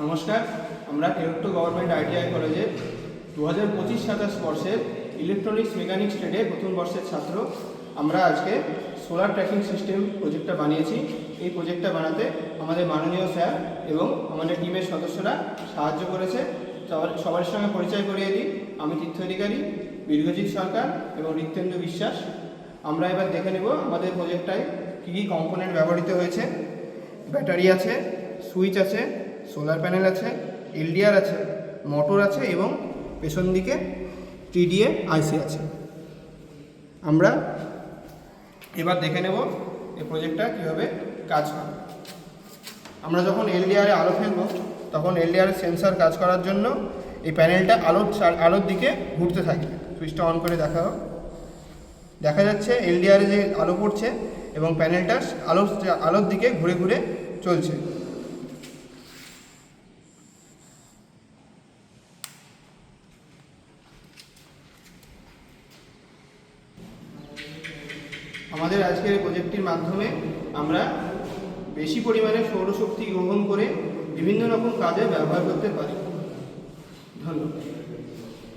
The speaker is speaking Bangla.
নমস্কার, আমরা কেরোট্টো গভর্নমেন্ট আইটিআই কলেজের 2025-27 বর্ষের ইলেকট্রনিক্স মেকানিক্স ট্রেডের প্রথম বর্ষের ছাত্র। আমরা আজকে সোলার ট্র্যাকিং সিস্টেম প্রজেক্টটা বানিয়েছি। এই প্রজেক্টটা বানাতে আমাদের মাননীয় স্যার এবং আমাদের টিমের সদস্যরা সাহায্য করেছে। সবার সঙ্গে পরিচয় করিয়ে দিই, আমি তীর্থ অধিকারী, বীরগজিৎ সরকার এবং ঋত্যেন্দু বিশ্বাস। আমরা এবার দেখে নেব আমাদের প্রজেক্টটায় কী কী কম্পোনেন্ট ব্যবহৃত হয়েছে। ব্যাটারি আছে, সুইচ আছে, সোলার প্যানেল আছে, এলডিআর আছে, মোটর আছে এবং পেছন দিকে টিডিএ আইসি আছে। আমরা এবার দেখে নেব এই প্রজেক্টটা কীভাবে কাজ করে। আমরা যখন এলডিআরে আলো ফেলব তখন এলডিআরের সেন্সার কাজ করার জন্য এই প্যানেলটা আলোর দিকে ঘুরতে থাকবে। সুইচটা অন করে দেখা যাচ্ছে এলডিআরে যে আলো পড়ছে এবং প্যানেলটা আলোর দিকে ঘুরে ঘুরে চলছে। আমাদের আজকের প্রজেক্টটির মাধ্যমে আমরা বেশি পরিমাণে সৌরশক্তি গ্রহণ করে বিভিন্ন রকম কাজে ব্যবহার করতে পারি। ধন্যবাদ।